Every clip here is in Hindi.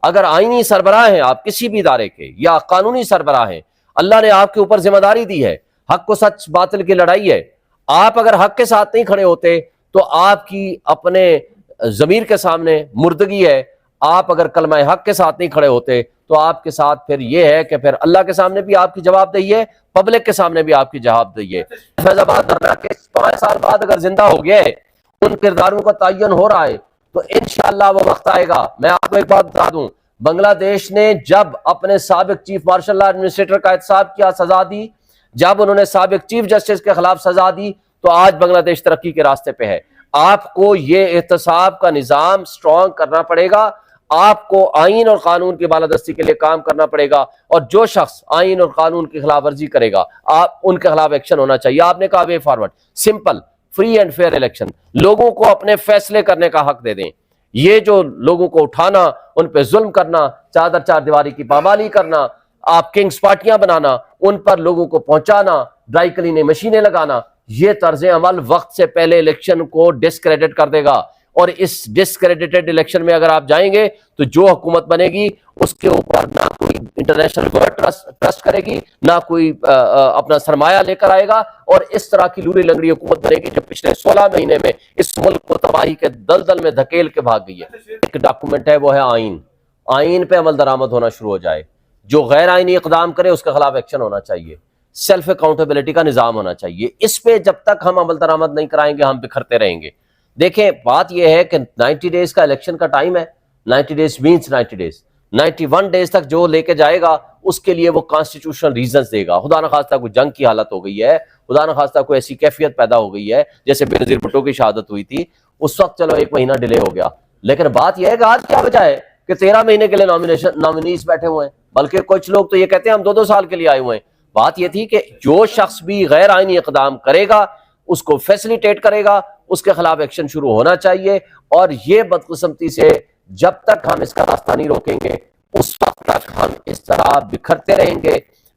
अगर आईनी सरबराह हैं आप किसी भी इदारे के या कानूनी सरबराह हैं, अल्लाह ने आपके ऊपर जिम्मेदारी दी है, हक को सच बातिल की लड़ाई है। आप अगर हक के साथ नहीं खड़े होते तो आपकी अपने जमीर के सामने मुर्दगी है। आप अगर कलमा हक के साथ नहीं खड़े होते तो आपके साथ फिर यह है कि फिर अल्लाह के सामने भी आपकी जवाबदेही है, पब्लिक के सामने भी आपकी जवाबदेही है। फैजाबाद धरना के 5 साल बाद अगर जिंदा हो गए, उन किरदारों का तयन हो रहा है, तो इंशाअल्लाह वो वक्त आएगा। मैं आपको एक बात बता दूं, बांग्लादेश ने जब अपने साबिक चीफ मार्शल एडमिनिस्ट्रेटर का एहतसाब किया, सजा दी, जब उन्होंने साबिक चीफ जस्टिस के खिलाफ सजा दी, तो आज बांग्लादेश तरक्की के रास्ते पे है। आपको ये एहतसाब का निजाम स्ट्रॉन्ग करना पड़ेगा, आपको आइन और कानून की बालादस्ती के लिए काम करना पड़ेगा, और जो शख्स आइन और कानून की खिलाफ वर्जी करेगा आप उनके खिलाफ एक्शन होना चाहिए। आपने कहा way forward, simple, free and fair election, लोगों को अपने फैसले करने का हक दे दें। ये जो लोगों को उठाना, उन पे जुल्म करना, चादर चार दीवारी की पामाली करना, आप किंग्स पार्टियां बनाना, उन पर लोगों को पहुंचाना, ड्राई क्लीनिंग मशीनें लगाना, ये तर्ज अमल वक्त से पहले इलेक्शन को डिस्क्रेडिट कर देगा। और इस डिस्क्रेडिटेड इलेक्शन में अगर आप जाएंगे तो जो हुकूमत बनेगी उसके ऊपर ना कोई इंटरनेशनल ट्रस्ट करेगी, ना कोई अपना सरमाया लेकर आएगा, और इस तरह की लूरी लंगड़ी हुकूमत बनेगी जो पिछले 16 महीने में इस मुल्क को तबाही के दलदल में धकेल के भाग गई है। एक डॉक्यूमेंट है, वो है आइन। आइन पे अमल दरामद होना शुरू हो जाए, जो गैर आइनी इकदाम करे उसके खिलाफ एक्शन होना चाहिए, सेल्फ अकाउंटेबिलिटी का निजाम होना चाहिए। इस पे जब तक हम अमल दरामद नहीं कराएंगे हम बिखरते रहेंगे। देखें, बात यह है कि 90 डेज का इलेक्शन का टाइम है। 90 डेज मींस 90 डेज, 91 डेज तक जो लेके जाएगा उसके लिए वो कॉन्स्टिट्यूशनल रीजंस देगा। खुदा न खास्ता कोई जंग की हालत हो गई है, खुदा न खास्ता कोई ऐसी कैफियत पैदा हो गई है जैसे बेनजीर भुट्टो की शहादत हुई थी, उस वक्त चलो 1 महीना डिले हो गया। लेकिन बात यह है कि आज क्या वजह है कि 13 महीने के लिए नॉमिनीज बैठे हुए हैं, बल्कि कुछ लोग तो ये कहते हैं हम 2-2 साल के लिए आए हुए हैं। बात यह थी कि जो शख्स भी गैर आईनी इकदाम करेगा उसको फैसिलिटेट करेगा, उसके खिलाफ एक्शन शुरू होना चाहिए। और ये बदकिस्मती से जब तक हम इसका रास्ता नहीं रोकेंगे उस वक्त तक हम इस तरह बिखरते रहेंगे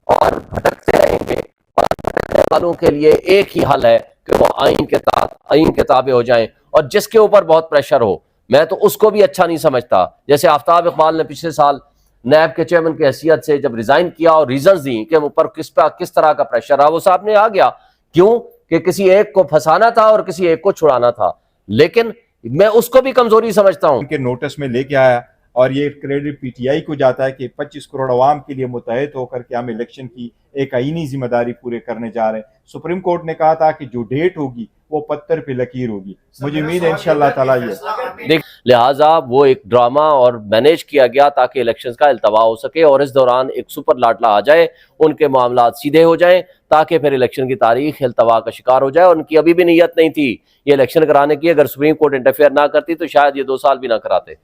और भटकते रहेंगे। और भटकने वालों के लिए एक ही हल है कि वो आइन के ताबे हो जाएं, और जिसके ऊपर बहुत प्रेशर हो, मैं तो उसको भी अच्छा नहीं समझता। जैसे आफ्ताब इकबाल ने पिछले साल नैब के चेयरमैन की हैसियत से जब रिजाइन किया और रीजंस दी कि ऊपर किस तरह का प्रेशर रहा, वो सामने आ गया। क्यों? कि किसी एक को फंसाना था और किसी एक को छुड़ाना था। लेकिन मैं उसको भी कमजोरी समझता हूं। उनके नोटिस में लेके आया और ये क्रेडिट पीटीआई को जाता है कि 25 करोड़ अवाम के लिए मुतहद होकर के हम इलेक्शन की एक आईनी जिम्मेदारी पूरे करने जा रहे हैं। सुप्रीम कोर्ट ने कहा था कि जो डेट होगी वो पत्थर पे लकीर होगी। मुझे उम्मीद है इंशाअल्लाह ताला ये देख, लिहाजा वो एक ड्रामा और मैनेज किया गया ताकि इलेक्शंस का अल्तवा हो सके और इस दौरान एक सुपर लाडला आ जाए, उनके मामला सीधे हो जाएं, ताकि फिर इलेक्शन की तारीख अल्तवा का शिकार हो जाए। और उनकी अभी भी नीयत नहीं थी ये इलेक्शन कराने की। अगर सुप्रीम कोर्ट इंटरफेयर ना करती तो शायद ये 2 साल भी ना कराते।